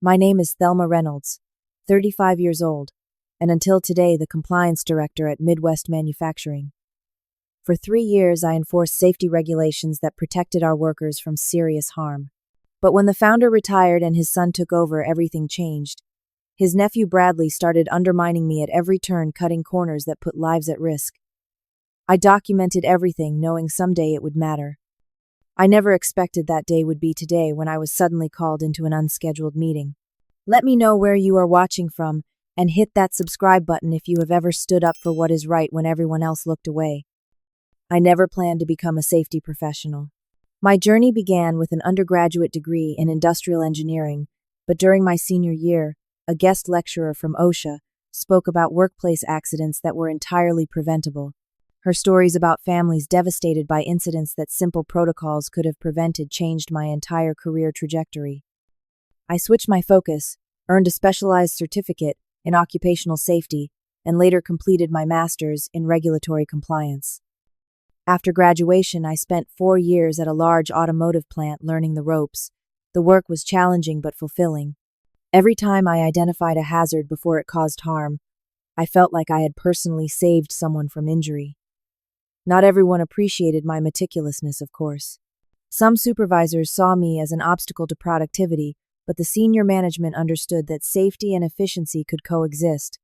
My name is Thelma Reynolds, 35 years old, and until today the compliance director at Midwest Manufacturing. For 3 years I enforced safety regulations that protected our workers from serious harm. But when the founder retired and his son took over, everything changed. His nephew Bradley started undermining me at every turn, cutting corners that put lives at risk. I documented everything, knowing someday it would matter. I never expected that day would be today when I was suddenly called into an unscheduled meeting. Let me know where you are watching from, and hit that subscribe button if you have ever stood up for what is right when everyone else looked away. I never planned to become a safety professional. My journey began with an undergraduate degree in industrial engineering, but during my senior year, a guest lecturer from OSHA spoke about workplace accidents that were entirely preventable. Her stories about families devastated by incidents that simple protocols could have prevented changed my entire career trajectory. I switched my focus, earned a specialized certificate in occupational safety, and later completed my master's in regulatory compliance. After graduation, I spent 4 years at a large automotive plant learning the ropes. The work was challenging but fulfilling. Every time I identified a hazard before it caused harm, I felt like I had personally saved someone from injury. Not everyone appreciated my meticulousness, of course. Some supervisors saw me as an obstacle to productivity, but the senior management understood that safety and efficiency could coexist.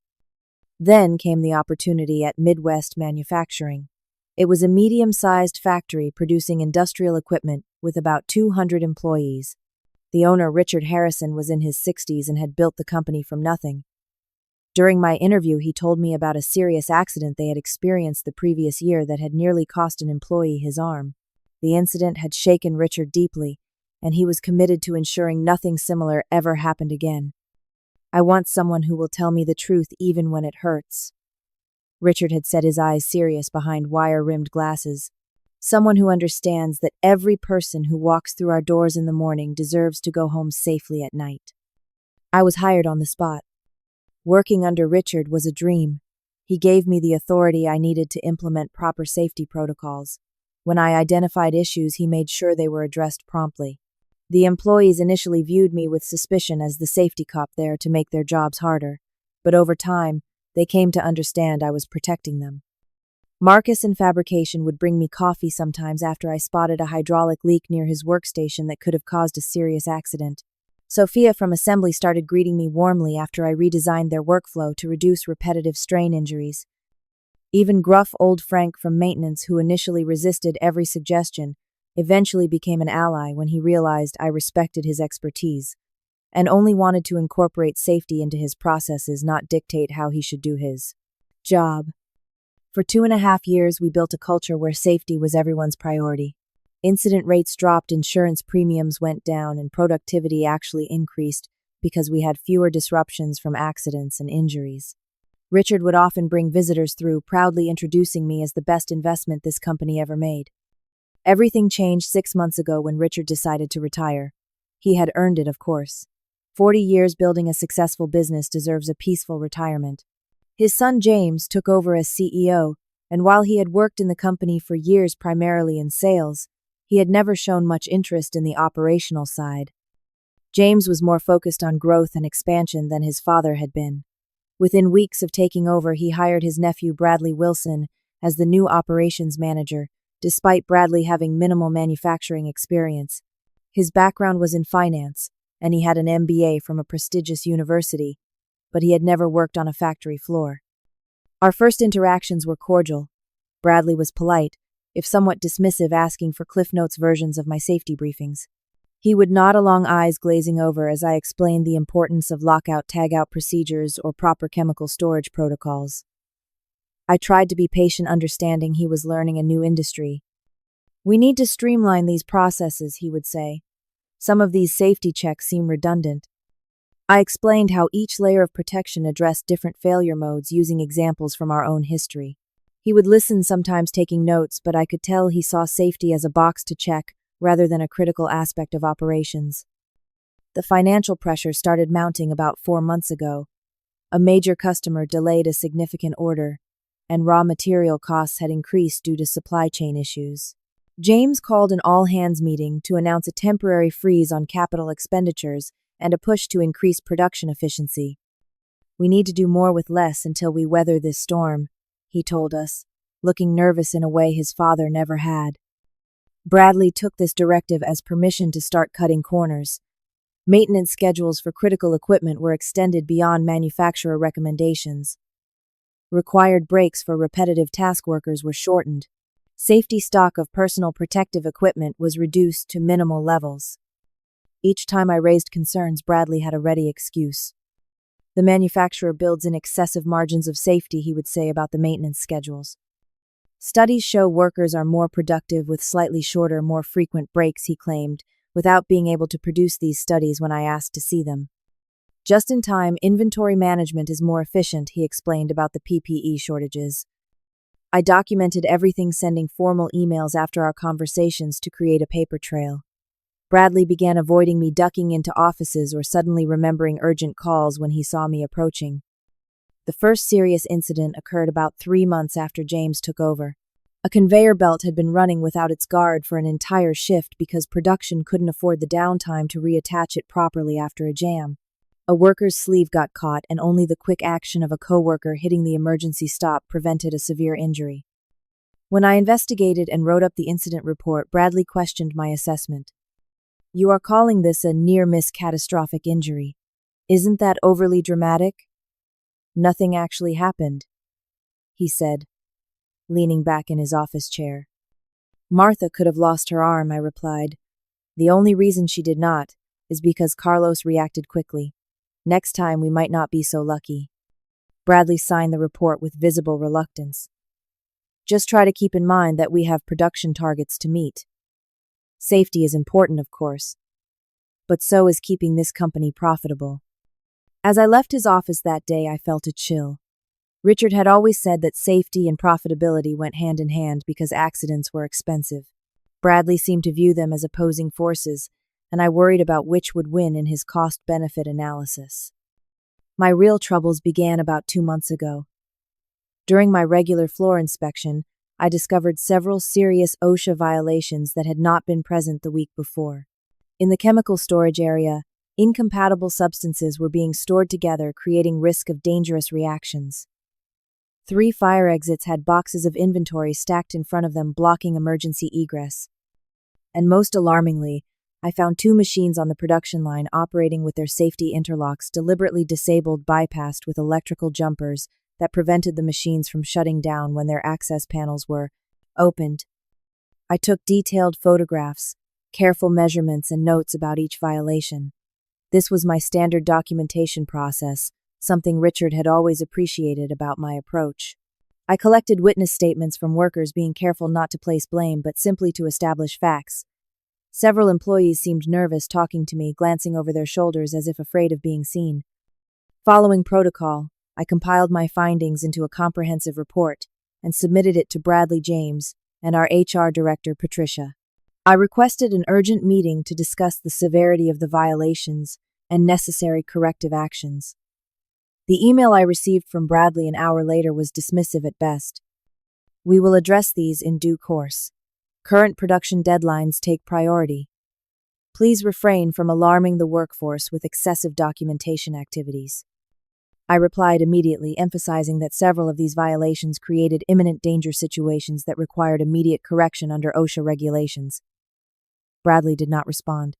Then came the opportunity at Midwest Manufacturing. It was a medium-sized factory producing industrial equipment with about 200 employees. The owner, Richard Harrison, was in his 60s and had built the company from nothing. During my interview, he told me about a serious accident they had experienced the previous year that had nearly cost an employee his arm. The incident had shaken Richard deeply, and he was committed to ensuring nothing similar ever happened again. "I want someone who will tell me the truth even when it hurts." Richard had set his eyes serious behind wire-rimmed glasses. "Someone who understands that every person who walks through our doors in the morning deserves to go home safely at night." I was hired on the spot. Working under Richard was a dream. He gave me the authority I needed to implement proper safety protocols. When I identified issues, he made sure they were addressed promptly. The employees initially viewed me with suspicion as the safety cop there to make their jobs harder, but over time, they came to understand I was protecting them. Marcus in fabrication would bring me coffee sometimes after I spotted a hydraulic leak near his workstation that could have caused a serious accident. Sophia from assembly started greeting me warmly after I redesigned their workflow to reduce repetitive strain injuries. Even gruff old Frank from maintenance, who initially resisted every suggestion, eventually became an ally when he realized I respected his expertise and only wanted to incorporate safety into his processes, not dictate how he should do his job. For 2.5 years, we built a culture where safety was everyone's priority. Incident rates dropped, insurance premiums went down, and productivity actually increased because we had fewer disruptions from accidents and injuries. Richard would often bring visitors through, proudly introducing me as the best investment this company ever made. Everything changed 6 months ago when Richard decided to retire. He had earned it, of course. 40 years building a successful business deserves a peaceful retirement. His son James took over as CEO, and while he had worked in the company for years primarily in sales, he had never shown much interest in the operational side. James was more focused on growth and expansion than his father had been. Within weeks of taking over, he hired his nephew Bradley Wilson as the new operations manager, despite Bradley having minimal manufacturing experience. His background was in finance, and he had an MBA from a prestigious university, but he had never worked on a factory floor. Our first interactions were cordial. Bradley was polite, if somewhat dismissive, asking for Cliff Notes versions of my safety briefings. He would nod along, eyes glazing over as I explained the importance of lockout-tagout procedures or proper chemical storage protocols. I tried to be patient, understanding he was learning a new industry. "We need to streamline these processes," he would say. "Some of these safety checks seem redundant." I explained how each layer of protection addressed different failure modes using examples from our own history. He would listen, sometimes taking notes, but I could tell he saw safety as a box to check rather than a critical aspect of operations. The financial pressure started mounting about 4 months ago. A major customer delayed a significant order, and raw material costs had increased due to supply chain issues. James called an all-hands meeting to announce a temporary freeze on capital expenditures and a push to increase production efficiency. "We need to do more with less until we weather this storm," he told us, looking nervous in a way his father never had. Bradley took this directive as permission to start cutting corners. Maintenance schedules for critical equipment were extended beyond manufacturer recommendations. Required breaks for repetitive task workers were shortened. Safety stock of personal protective equipment was reduced to minimal levels. Each time I raised concerns, Bradley had a ready excuse. "The manufacturer builds in excessive margins of safety," he would say about the maintenance schedules. "Studies show workers are more productive with slightly shorter, more frequent breaks," he claimed, without being able to produce these studies when I asked to see them. "Just-in-time inventory management is more efficient," he explained about the PPE shortages. I documented everything, sending formal emails after our conversations to create a paper trail. Bradley began avoiding me, ducking into offices or suddenly remembering urgent calls when he saw me approaching. The first serious incident occurred about 3 months after James took over. A conveyor belt had been running without its guard for an entire shift because production couldn't afford the downtime to reattach it properly after a jam. A worker's sleeve got caught, and only the quick action of a coworker hitting the emergency stop prevented a severe injury. When I investigated and wrote up the incident report, Bradley questioned my assessment. "You are calling this a near-miss catastrophic injury. Isn't that overly dramatic?" "Nothing actually happened," he said, leaning back in his office chair. "Martha could have lost her arm," I replied. "The only reason she did not is because Carlos reacted quickly. Next time we might not be so lucky." Bradley signed the report with visible reluctance. "Just try to keep in mind that we have production targets to meet. Safety is important, of course, but so is keeping this company profitable." As I left his office that day, I felt a chill. Richard had always said that safety and profitability went hand in hand because accidents were expensive. Bradley seemed to view them as opposing forces, and I worried about which would win in his cost-benefit analysis. My real troubles began about 2 months ago. During my regular floor inspection, I discovered several serious OSHA violations that had not been present the week before. In the chemical storage area, incompatible substances were being stored together, creating risk of dangerous reactions. 3 fire exits had boxes of inventory stacked in front of them, blocking emergency egress. And most alarmingly, I found 2 machines on the production line operating with their safety interlocks deliberately disabled, bypassed with electrical jumpers that prevented the machines from shutting down when their access panels were opened. I took detailed photographs, careful measurements, and notes about each violation. This was my standard documentation process, something Richard had always appreciated about my approach. I collected witness statements from workers, being careful not to place blame but simply to establish facts. Several employees seemed nervous talking to me, glancing over their shoulders as if afraid of being seen. Following protocol, I compiled my findings into a comprehensive report and submitted it to Bradley, James, and our HR director, Patricia. I requested an urgent meeting to discuss the severity of the violations and necessary corrective actions. The email I received from Bradley an hour later was dismissive at best. "We will address these in due course. Current production deadlines take priority. Please refrain from alarming the workforce with excessive documentation activities." I replied immediately, emphasizing that several of these violations created imminent danger situations that required immediate correction under OSHA regulations. Bradley did not respond.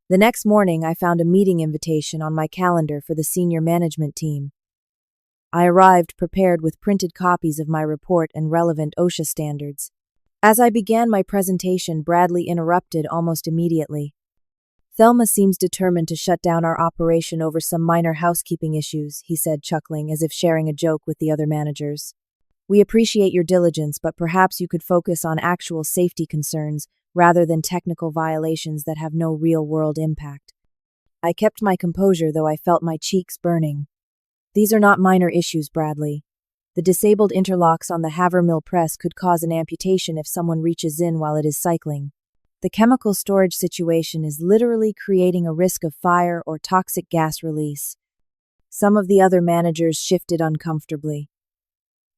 The next morning, I found a meeting invitation on my calendar for the senior management team. I arrived prepared with printed copies of my report and relevant OSHA standards. As I began my presentation, Bradley interrupted almost immediately. "Thelma seems determined to shut down our operation over some minor housekeeping issues," he said, chuckling as if sharing a joke with the other managers. "We appreciate your diligence, but perhaps you could focus on actual safety concerns rather than technical violations that have no real-world impact." I kept my composure, though I felt my cheeks burning. "These are not minor issues, Bradley. The disabled interlocks on the Havermill press could cause an amputation if someone reaches in while it is cycling. The chemical storage situation is literally creating a risk of fire or toxic gas release." Some of the other managers shifted uncomfortably.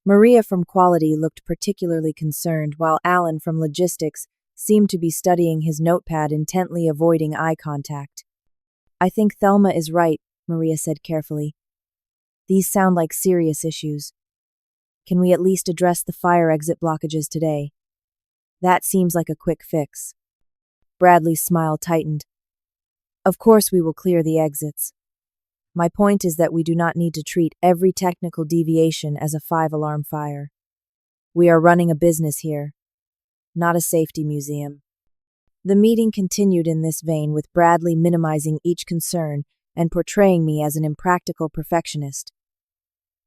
Maria from quality looked particularly concerned, while Alan from logistics seemed to be studying his notepad, intently avoiding eye contact. I think Thelma is right, Maria said carefully. These sound like serious issues. Can we at least address the fire exit blockages today? That seems like a quick fix. Bradley's smile tightened. Of course we will clear the exits. My point is that we do not need to treat every technical deviation as a 5-alarm fire. We are running a business here, not a safety museum. The meeting continued in this vein, with Bradley minimizing each concern and portraying me as an impractical perfectionist.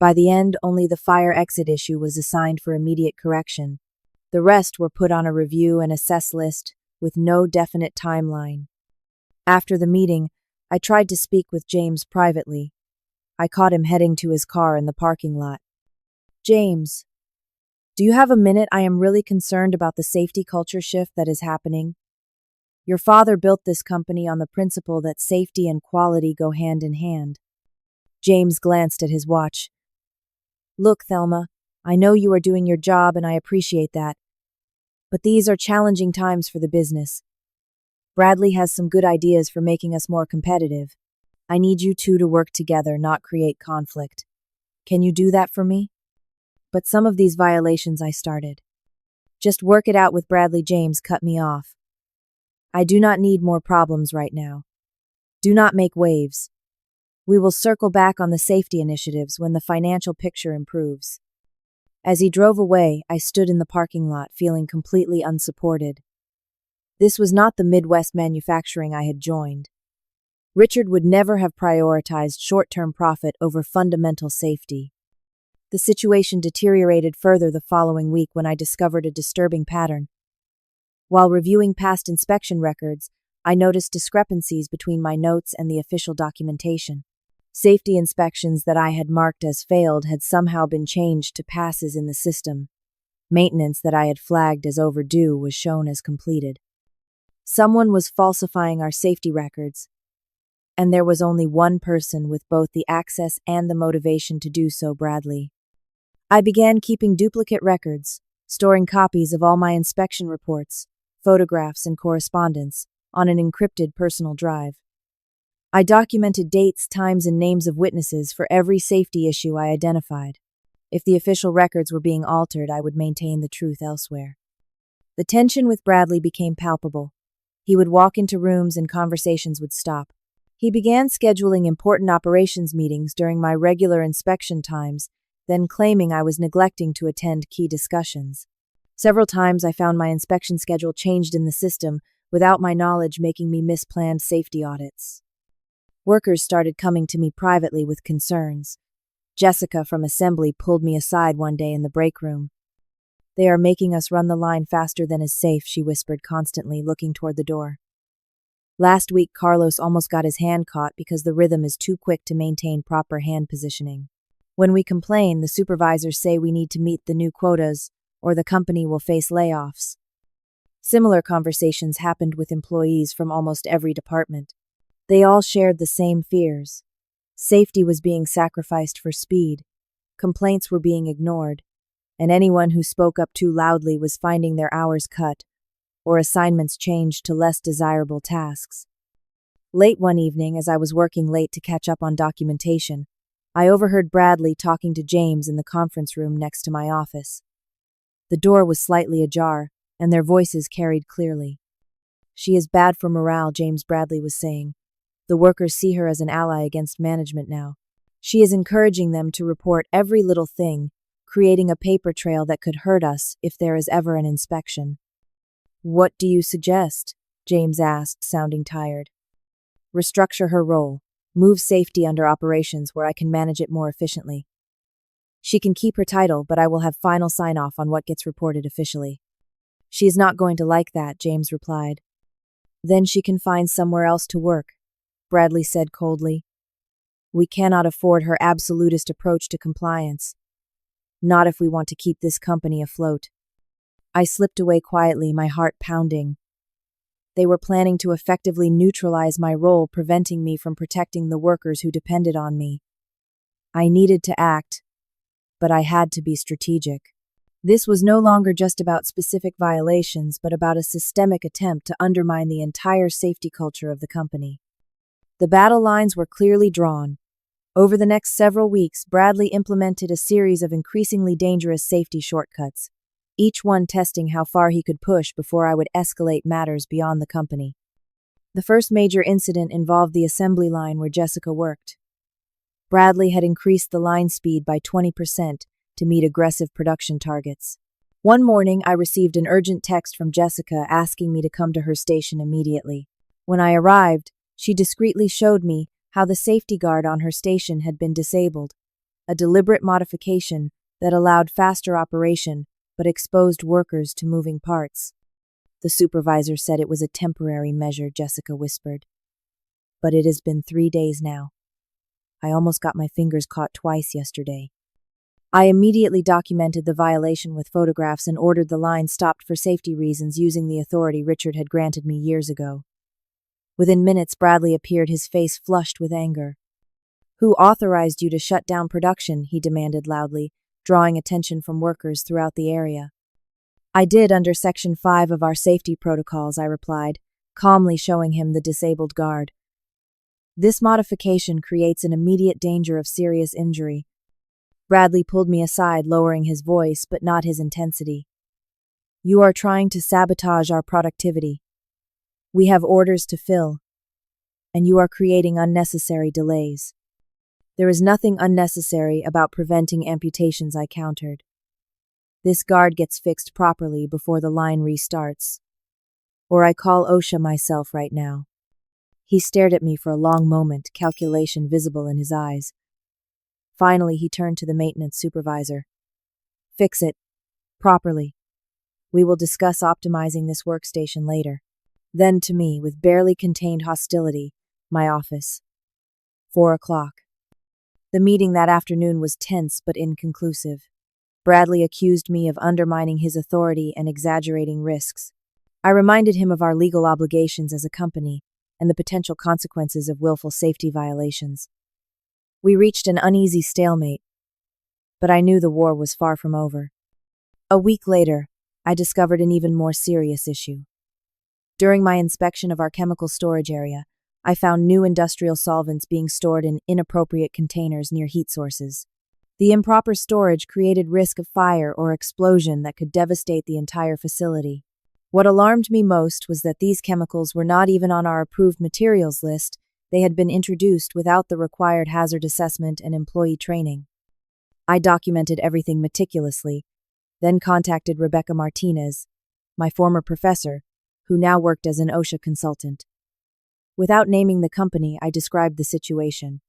By the end, only the fire exit issue was assigned for immediate correction. The rest were put on a review and assess list with no definite timeline. After the meeting, I tried to speak with James privately. I caught him heading to his car in the parking lot. James, do you have a minute? I am really concerned about the safety culture shift that is happening. Your father built this company on the principle that safety and quality go hand in hand. James glanced at his watch. Look, Thelma, I know you are doing your job and I appreciate that. But these are challenging times for the business. Bradley has some good ideas for making us more competitive. I need you two to work together, not create conflict. Can you do that for me? But some of these violations I started. Just work it out with Bradley. James cut me off. I do not need more problems right now. Do not make waves. We will circle back on the safety initiatives when the financial picture improves. As he drove away, I stood in the parking lot feeling completely unsupported. This was not the Midwest manufacturing I had joined. Richard would never have prioritized short-term profit over fundamental safety. The situation deteriorated further the following week when I discovered a disturbing pattern. While reviewing past inspection records, I noticed discrepancies between my notes and the official documentation. Safety inspections that I had marked as failed had somehow been changed to passes in the system. Maintenance that I had flagged as overdue was shown as completed. Someone was falsifying our safety records, and there was only one person with both the access and the motivation to do so, Bradley. I began keeping duplicate records, storing copies of all my inspection reports, photographs, and correspondence on an encrypted personal drive. I documented dates, times, and names of witnesses for every safety issue I identified. If the official records were being altered, I would maintain the truth elsewhere. The tension with Bradley became palpable. He would walk into rooms and conversations would stop. He began scheduling important operations meetings during my regular inspection times, then claiming I was neglecting to attend key discussions. Several times I found my inspection schedule changed in the system without my knowledge, making me miss planned safety audits. Workers started coming to me privately with concerns. Jessica from assembly pulled me aside one day in the break room. They are making us run the line faster than is safe, she whispered constantly, looking toward the door. Last week, Carlos almost got his hand caught because the rhythm is too quick to maintain proper hand positioning. When we complain, the supervisors say we need to meet the new quotas, or the company will face layoffs. Similar conversations happened with employees from almost every department. They all shared the same fears. Safety was being sacrificed for speed. Complaints were being ignored, and anyone who spoke up too loudly was finding their hours cut or assignments changed to less desirable tasks. Late one evening, as I was working late to catch up on documentation, I overheard Bradley talking to James in the conference room next to my office. The door was slightly ajar, and their voices carried clearly. She is bad for morale, James Bradley was saying. The workers see her as an ally against management now. She is encouraging them to report every little thing, creating a paper trail that could hurt us if there is ever an inspection. What do you suggest? James asked, sounding tired. Restructure her role. Move safety under operations where I can manage it more efficiently. She can keep her title, but I will have final sign-off on what gets reported officially. She is not going to like that, James replied. Then she can find somewhere else to work, Bradley said coldly. We cannot afford her absolutist approach to compliance. Not if we want to keep this company afloat. I slipped away quietly, my heart pounding. They were planning to effectively neutralize my role, preventing me from protecting the workers who depended on me. I needed to act, but I had to be strategic. This was no longer just about specific violations, but about a systemic attempt to undermine the entire safety culture of the company. The battle lines were clearly drawn. Over the next several weeks, Bradley implemented a series of increasingly dangerous safety shortcuts, each one testing how far he could push before I would escalate matters beyond the company. The first major incident involved the assembly line where Jessica worked. Bradley had increased the line speed by 20% to meet aggressive production targets. One morning, I received an urgent text from Jessica asking me to come to her station immediately. When I arrived, she discreetly showed me how the safety guard on her station had been disabled, a deliberate modification that allowed faster operation but exposed workers to moving parts. The supervisor said it was a temporary measure, Jessica whispered. But it has been 3 days now. I almost got my fingers caught twice yesterday. I immediately documented the violation with photographs and ordered the line stopped for safety reasons using the authority Richard had granted me years ago. Within minutes, Bradley appeared, his face flushed with anger. "Who authorized you to shut down production?" he demanded loudly, drawing attention from workers throughout the area. "I did under Section 5 of our safety protocols," I replied, calmly showing him the disabled guard. "This modification creates an immediate danger of serious injury." Bradley pulled me aside, lowering his voice, but not his intensity. "You are trying to sabotage our productivity. We have orders to fill, and you are creating unnecessary delays." "There is nothing unnecessary about preventing amputations," I countered. "This guard gets fixed properly before the line restarts. Or I call OSHA myself right now." He stared at me for a long moment, calculation visible in his eyes. Finally, he turned to the maintenance supervisor. "Fix it. Properly. We will discuss optimizing this workstation later." Then to me, with barely contained hostility, my office. 4 o'clock. The meeting that afternoon was tense but inconclusive. Bradley accused me of undermining his authority and exaggerating risks. I reminded him of our legal obligations as a company and the potential consequences of willful safety violations. We reached an uneasy stalemate, but I knew the war was far from over. A week later, I discovered an even more serious issue. During my inspection of our chemical storage area, I found new industrial solvents being stored in inappropriate containers near heat sources. The improper storage created risk of fire or explosion that could devastate the entire facility. What alarmed me most was that these chemicals were not even on our approved materials list. They had been introduced without the required hazard assessment and employee training. I documented everything meticulously, then contacted Rebecca Martinez, my former professor, who now worked as an OSHA consultant. Without naming the company, I described the situation.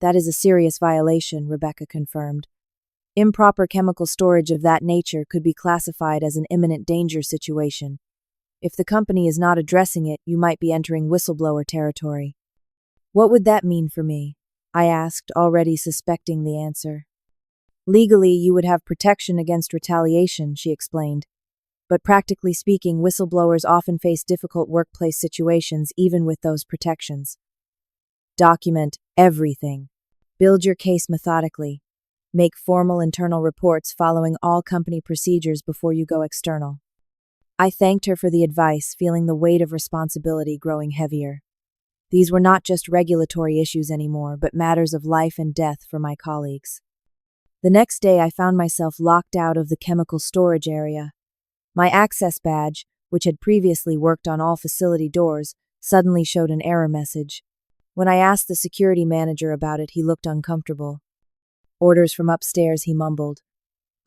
"That is a serious violation," Rebecca confirmed. "Improper chemical storage of that nature could be classified as an imminent danger situation. If the company is not addressing it, you might be entering whistleblower territory." "What would that mean for me?" I asked, already suspecting the answer. "Legally, you would have protection against retaliation," she explained. "But practically speaking, whistleblowers often face difficult workplace situations even with those protections. Document everything. Build your case methodically. Make formal internal reports following all company procedures before you go external." I thanked her for the advice, feeling the weight of responsibility growing heavier. These were not just regulatory issues anymore, but matters of life and death for my colleagues. The next day, I found myself locked out of the chemical storage area. My access badge, which had previously worked on all facility doors, suddenly showed an error message. When I asked the security manager about it, he looked uncomfortable. "Orders from upstairs," he mumbled.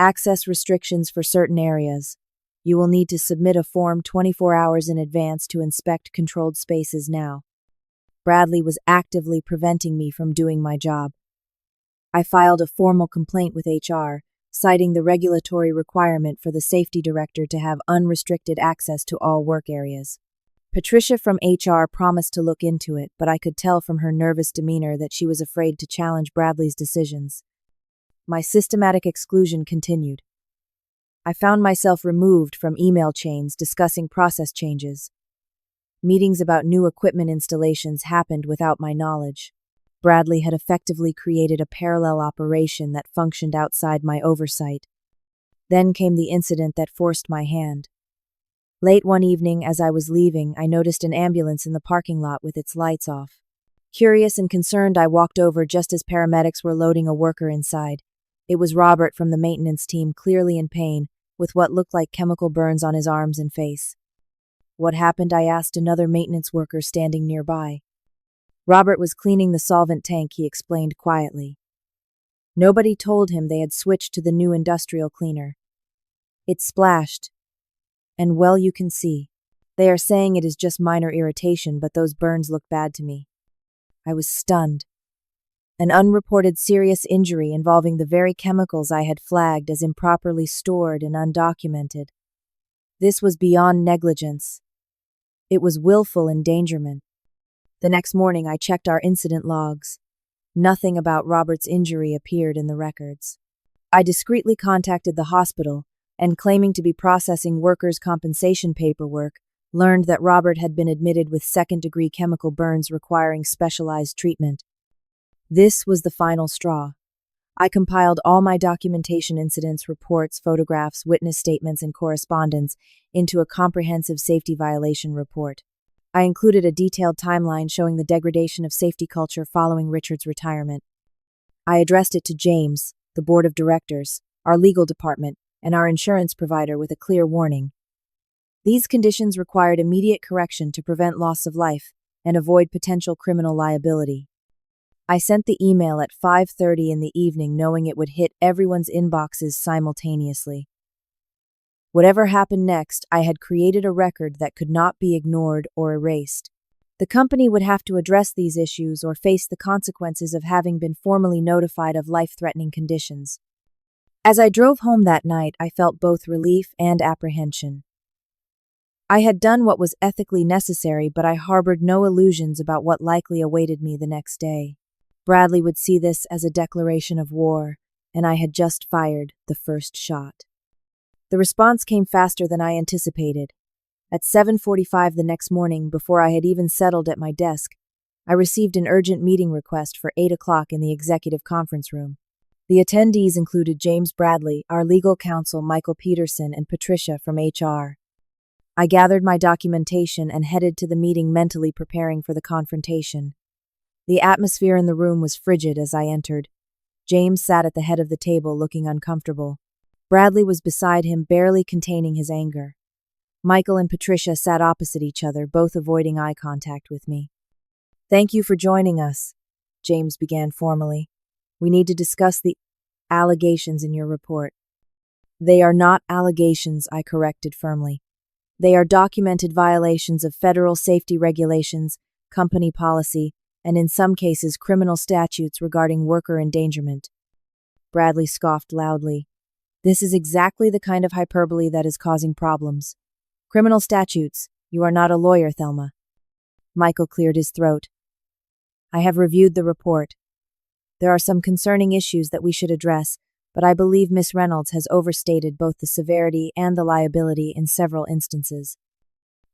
"Access restrictions for certain areas. You will need to submit a form 24 hours in advance to inspect controlled spaces now." Bradley was actively preventing me from doing my job. I filed a formal complaint with HR, citing the regulatory requirement for the safety director to have unrestricted access to all work areas. Patricia from HR promised to look into it, but I could tell from her nervous demeanor that she was afraid to challenge Bradley's decisions. My systematic exclusion continued. I found myself removed from email chains discussing process changes. Meetings about new equipment installations happened without my knowledge. Bradley had effectively created a parallel operation that functioned outside my oversight. Then came the incident that forced my hand. Late one evening, as I was leaving, I noticed an ambulance in the parking lot with its lights off. Curious and concerned, I walked over just as paramedics were loading a worker inside. It was Robert from the maintenance team, clearly in pain, with what looked like chemical burns on his arms and face. What happened? I asked another maintenance worker standing nearby. Robert was cleaning the solvent tank, he explained quietly. Nobody told him they had switched to the new industrial cleaner. It splashed. And well, you can see. They are saying it is just minor irritation, but those burns look bad to me. I was stunned. An unreported serious injury involving the very chemicals I had flagged as improperly stored and undocumented. This was beyond negligence. It was willful endangerment. The next morning, I checked our incident logs. Nothing about Robert's injury appeared in the records. I discreetly contacted the hospital and, claiming to be processing workers' compensation paperwork, learned that Robert had been admitted with second-degree chemical burns requiring specialized treatment. This was the final straw. I compiled all my documentation, incidents, reports, photographs, witness statements, and correspondence into a comprehensive safety violation report. I included a detailed timeline showing the degradation of safety culture following Richard's retirement. I addressed it to James, the board of directors, our legal department, and our insurance provider with a clear warning. These conditions required immediate correction to prevent loss of life and avoid potential criminal liability. I sent the email at 5:30 in the evening, knowing it would hit everyone's inboxes simultaneously. Whatever happened next, I had created a record that could not be ignored or erased. The company would have to address these issues or face the consequences of having been formally notified of life-threatening conditions. As I drove home that night, I felt both relief and apprehension. I had done what was ethically necessary, but I harbored no illusions about what likely awaited me the next day. Bradley would see this as a declaration of war, and I had just fired the first shot. The response came faster than I anticipated. At 7:45 the next morning, before I had even settled at my desk, I received an urgent meeting request for 8 o'clock in the executive conference room. The attendees included James Bradley, our legal counsel Michael Peterson, and Patricia from HR. I gathered my documentation and headed to the meeting, mentally preparing for the confrontation. The atmosphere in the room was frigid as I entered. James sat at the head of the table, looking uncomfortable. Bradley was beside him, barely containing his anger. Michael and Patricia sat opposite each other, both avoiding eye contact with me. "Thank you for joining us," James began formally. "We need to discuss the allegations in your report." "They are not allegations," I corrected firmly. "They are documented violations of federal safety regulations, company policy, and in some cases criminal statutes regarding worker endangerment." Bradley scoffed loudly. "This is exactly the kind of hyperbole that is causing problems. Criminal statutes. You are not a lawyer, Thelma." Michael cleared his throat. "I have reviewed the report. There are some concerning issues that we should address, but I believe Miss Reynolds has overstated both the severity and the liability in several instances."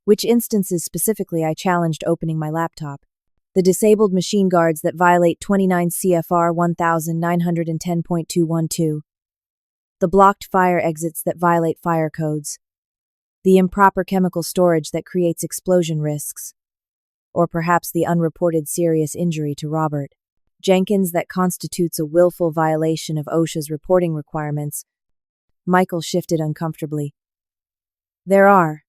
"Which instances specifically?" I challenged, opening my laptop. "The disabled machine guards that violate 29 CFR 1910.212. The blocked fire exits that violate fire codes. The improper chemical storage that creates explosion risks. Or perhaps the unreported serious injury to Robert Jenkins that constitutes a willful violation of OSHA's reporting requirements." Michael shifted uncomfortably. "There are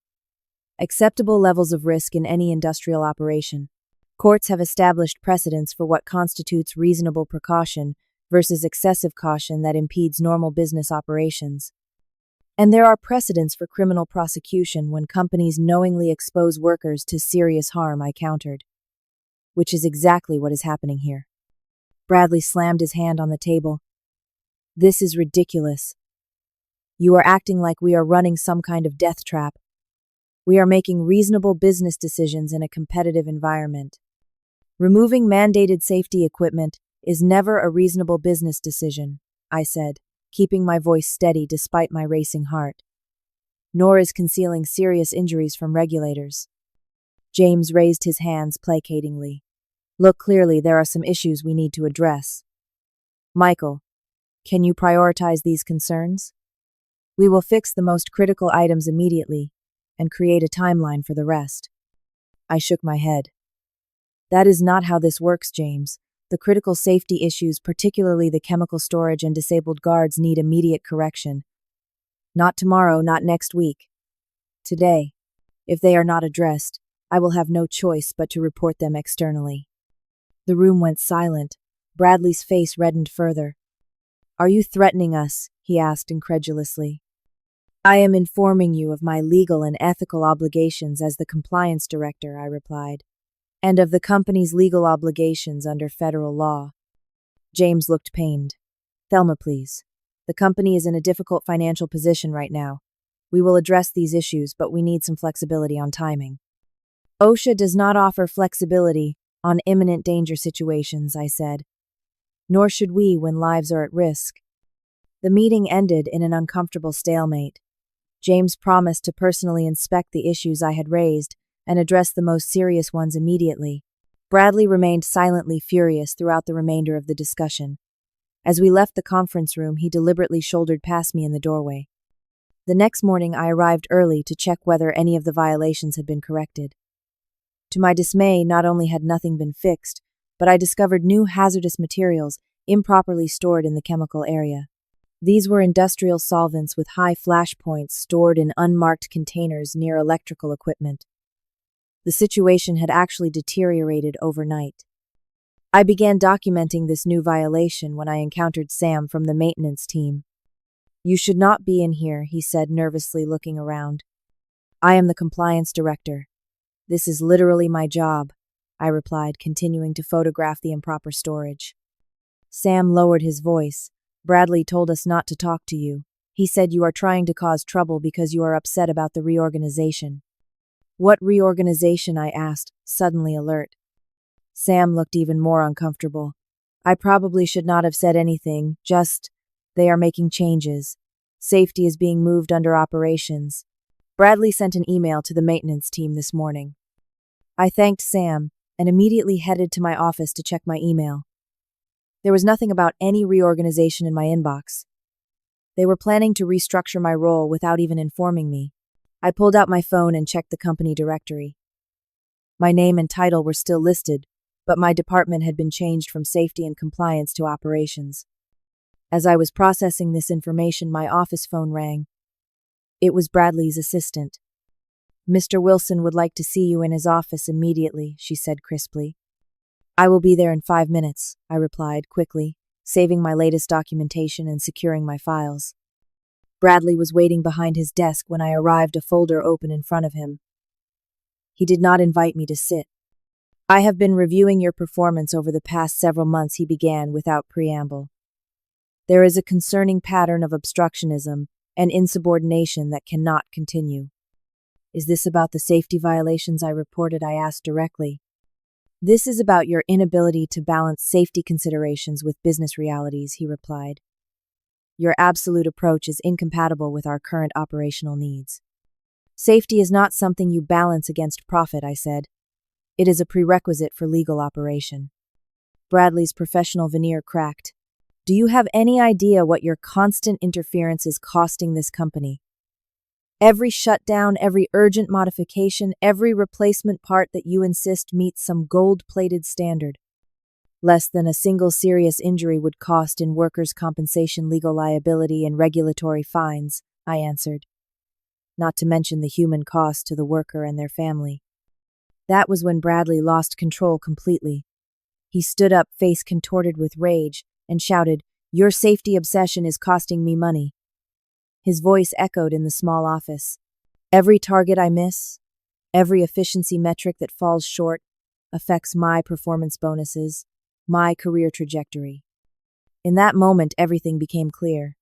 acceptable levels of risk in any industrial operation. Courts have established precedents for what constitutes reasonable precaution versus excessive caution that impedes normal business operations. And there are precedents for criminal prosecution when companies knowingly expose workers to serious harm," I countered. "Which is exactly what is happening here." Bradley slammed his hand on the table. "This is ridiculous. You are acting like we are running some kind of death trap. We are making reasonable business decisions in a competitive environment. Removing mandated safety equipment is never a reasonable business decision," I said, keeping my voice steady despite my racing heart. "Nor is concealing serious injuries from regulators." James raised his hands placatingly. "Look, clearly there are some issues we need to address. Michael, can you prioritize these concerns? We will fix the most critical items immediately and create a timeline for the rest." I shook my head. That is not how this works, James. The critical safety issues, particularly the chemical storage and disabled guards, need immediate correction. Not tomorrow, not next week. Today. If they are not addressed, I will have no choice but to report them externally. The room went silent. Bradley's face reddened further. Are you threatening us? He asked incredulously. I am informing you of my legal and ethical obligations as the compliance director, I replied, and of the company's legal obligations under federal law. James looked pained. Thelma, please. The company is in a difficult financial position right now. We will address these issues, but we need some flexibility on timing. OSHA does not offer flexibility on imminent danger situations, I said. Nor should we when lives are at risk. The meeting ended in an uncomfortable stalemate. James promised to personally inspect the issues I had raised and address the most serious ones immediately. Bradley remained silently furious throughout the remainder of the discussion. As we left the conference room, he deliberately shouldered past me in the doorway. The next morning, I arrived early to check whether any of the violations had been corrected. To my dismay, not only had nothing been fixed, but I discovered new hazardous materials improperly stored in the chemical area. These were industrial solvents with high flash points stored in unmarked containers near electrical equipment. The situation had actually deteriorated overnight. I began documenting this new violation when I encountered Sam from the maintenance team. You should not be in here, he said, nervously looking around. I am the compliance director. This is literally my job, I replied, continuing to photograph the improper storage. Sam lowered his voice. Bradley told us not to talk to you. He said you are trying to cause trouble because you are upset about the reorganization. What reorganization? I asked, suddenly alert. Sam looked even more uncomfortable. I probably should not have said anything, just, they are making changes. Safety is being moved under operations. Bradley sent an email to the maintenance team this morning. I thanked Sam and immediately headed to my office to check my email. There was nothing about any reorganization in my inbox. They were planning to restructure my role without even informing me. I pulled out my phone and checked the company directory. My name and title were still listed, but my department had been changed from safety and compliance to operations. As I was processing this information, my office phone rang. It was Bradley's assistant. Mr. Wilson would like to see you in his office immediately, she said crisply. I will be there in 5 minutes, I replied quickly, saving my latest documentation and securing my files. Bradley was waiting behind his desk when I arrived, a folder open in front of him. He did not invite me to sit. I have been reviewing your performance over the past several months, he began without preamble. There is a concerning pattern of obstructionism and insubordination that cannot continue. Is this about the safety violations I reported? I asked directly. This is about your inability to balance safety considerations with business realities, he replied. Your absolute approach is incompatible with our current operational needs. Safety is not something you balance against profit, I said. It is a prerequisite for legal operation. Bradley's professional veneer cracked. Do you have any idea what your constant interference is costing this company? Every shutdown, every urgent modification, every replacement part that you insist meets some gold-plated standard. Less than a single serious injury would cost in workers' compensation, legal liability, and regulatory fines, I answered. Not to mention the human cost to the worker and their family. That was when Bradley lost control completely. He stood up, face contorted with rage, and shouted, "Your safety obsession is costing me money." His voice echoed in the small office. Every target I miss, every efficiency metric that falls short, affects my performance bonuses, my career trajectory. In that moment, everything became clear.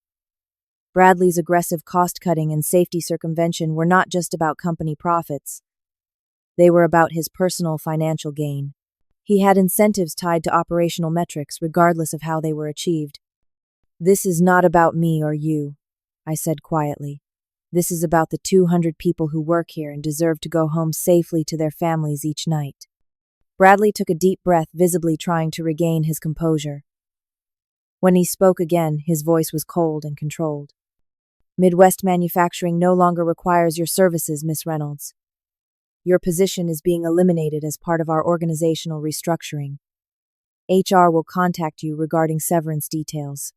Bradley's aggressive cost-cutting and safety circumvention were not just about company profits. They were about his personal financial gain. He had incentives tied to operational metrics, regardless of how they were achieved. This is not about me or you, I said quietly. This is about the 200 people who work here and deserve to go home safely to their families each night. Bradley took a deep breath, visibly trying to regain his composure. When he spoke again, his voice was cold and controlled. Midwest Manufacturing no longer requires your services, Miss Reynolds. Your position is being eliminated as part of our organizational restructuring. HR will contact you regarding severance details.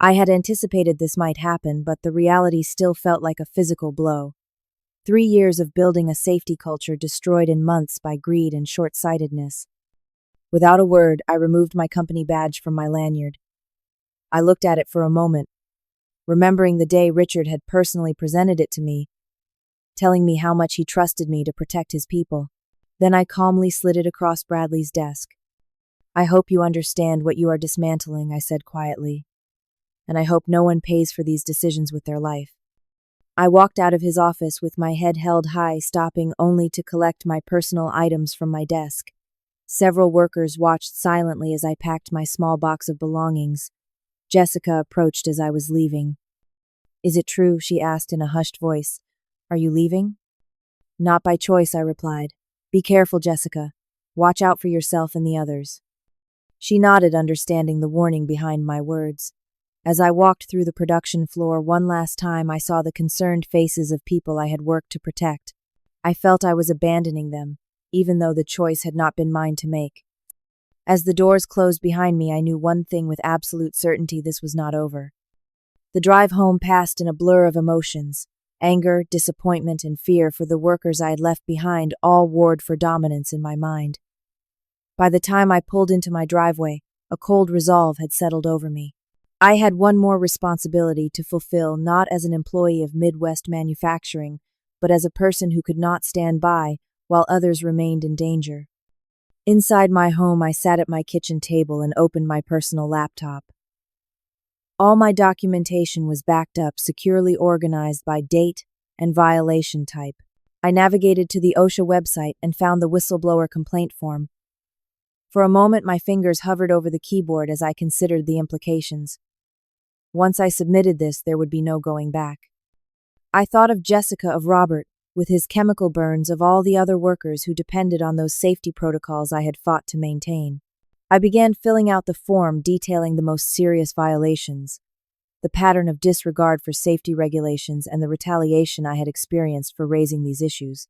I had anticipated this might happen, but the reality still felt like a physical blow. 3 years of building a safety culture destroyed in months by greed and short-sightedness. Without a word, I removed my company badge from my lanyard. I looked at it for a moment, remembering the day Richard had personally presented it to me, telling me how much he trusted me to protect his people. Then I calmly slid it across Bradley's desk. I hope you understand what you are dismantling, I said quietly. And I hope no one pays for these decisions with their life. I walked out of his office with my head held high, stopping only to collect my personal items from my desk. Several workers watched silently as I packed my small box of belongings. Jessica approached as I was leaving. Is it true? She asked in a hushed voice. Are you leaving? Not by choice, I replied. Be careful, Jessica. Watch out for yourself and the others. She nodded, understanding the warning behind my words. As I walked through the production floor one last time, I saw the concerned faces of people I had worked to protect. I felt I was abandoning them, even though the choice had not been mine to make. As the doors closed behind me, I knew one thing with absolute certainty: this was not over. The drive home passed in a blur of emotions. Anger, disappointment, and fear for the workers I had left behind all warred for dominance in my mind. By the time I pulled into my driveway, a cold resolve had settled over me. I had one more responsibility to fulfill, not as an employee of Midwest Manufacturing, but as a person who could not stand by while others remained in danger. Inside my home, I sat at my kitchen table and opened my personal laptop. All my documentation was backed up, securely organized by date and violation type. I navigated to the OSHA website and found the whistleblower complaint form. For a moment, my fingers hovered over the keyboard as I considered the implications. Once I submitted this, there would be no going back. I thought of Jessica, of Robert, with his chemical burns, of all the other workers who depended on those safety protocols I had fought to maintain. I began filling out the form detailing the most serious violations, the pattern of disregard for safety regulations, and the retaliation I had experienced for raising these issues.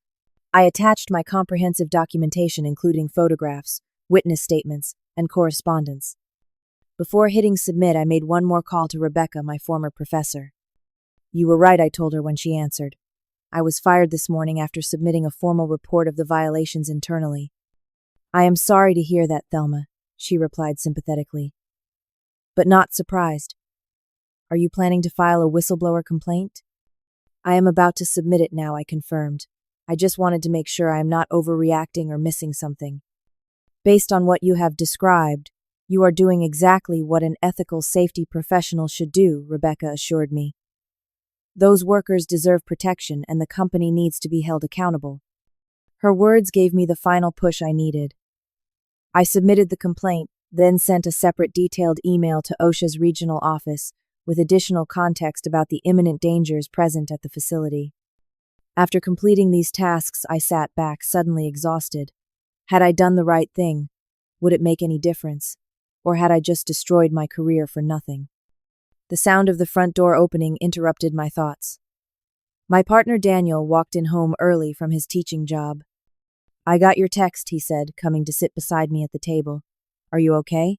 I attached my comprehensive documentation, including photographs, witness statements, and correspondence. Before hitting submit, I made one more call to Rebecca, my former professor. You were right, I told her when she answered. I was fired this morning after submitting a formal report of the violations internally. I am sorry to hear that, Thelma, she replied sympathetically. But not surprised. Are you planning to file a whistleblower complaint? I am about to submit it now, I confirmed. I just wanted to make sure I am not overreacting or missing something. Based on what you have described, you are doing exactly what an ethical safety professional should do, Rebecca assured me. Those workers deserve protection, and the company needs to be held accountable. Her words gave me the final push I needed. I submitted the complaint, then sent a separate detailed email to OSHA's regional office with additional context about the imminent dangers present at the facility. After completing these tasks, I sat back, suddenly exhausted. Had I done the right thing? Would it make any difference? Or had I just destroyed my career for nothing? The sound of the front door opening interrupted my thoughts. My partner Daniel walked in home early from his teaching job. I got your text, he said, coming to sit beside me at the table. Are you okay?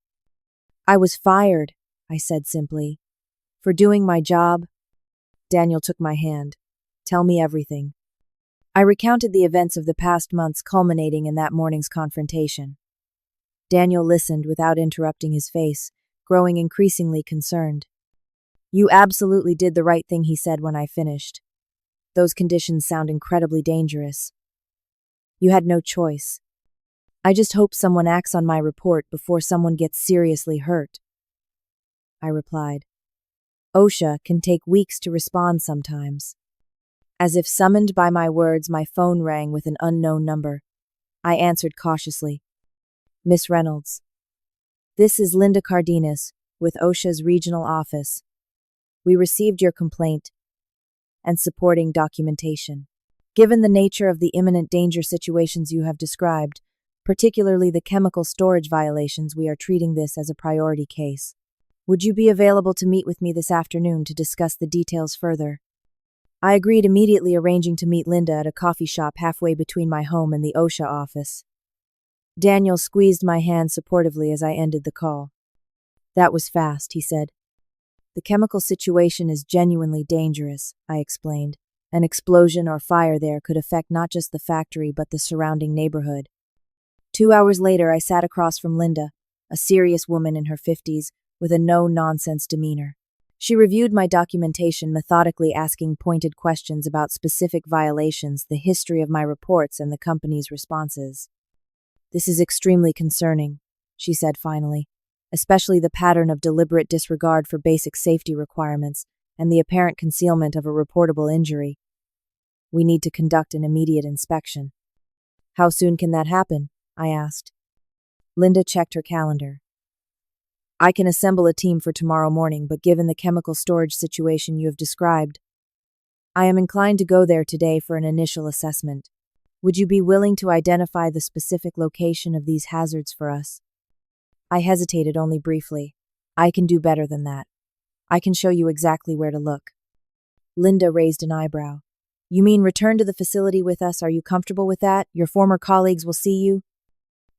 I was fired, I said simply. For doing my job? Daniel took my hand. Tell me everything. I recounted the events of the past months, culminating in that morning's confrontation. Daniel listened without interrupting, his face growing increasingly concerned. You absolutely did the right thing, he said when I finished. Those conditions sound incredibly dangerous. You had no choice. I just hope someone acts on my report before someone gets seriously hurt, I replied. OSHA can take weeks to respond sometimes. As if summoned by my words, my phone rang with an unknown number. I answered cautiously. Miss Reynolds. This is Linda Cardenas with OSHA's regional office. We received your complaint and supporting documentation. Given the nature of the imminent danger situations you have described, particularly the chemical storage violations, we are treating this as a priority case. Would you be available to meet with me this afternoon to discuss the details further? I agreed immediately, arranging to meet Linda at a coffee shop halfway between my home and the OSHA office. Daniel squeezed my hand supportively as I ended the call. "That was fast," he said. "The chemical situation is genuinely dangerous," I explained. "An explosion or fire there could affect not just the factory but the surrounding neighborhood." 2 hours later, I sat across from Linda, a serious woman in her 50s, with a no-nonsense demeanor. She reviewed my documentation, methodically asking pointed questions about specific violations, the history of my reports, and the company's responses. "This is extremely concerning," she said finally, "especially the pattern of deliberate disregard for basic safety requirements and the apparent concealment of a reportable injury. We need to conduct an immediate inspection." "How soon can that happen?" I asked. Linda checked her calendar. "I can assemble a team for tomorrow morning, but given the chemical storage situation you have described, I am inclined to go there today for an initial assessment. Would you be willing to identify the specific location of these hazards for us?" I hesitated only briefly. "I can do better than that. I can show you exactly where to look." Linda raised an eyebrow. "You mean return to the facility with us? Are you comfortable with that? Your former colleagues will see you?"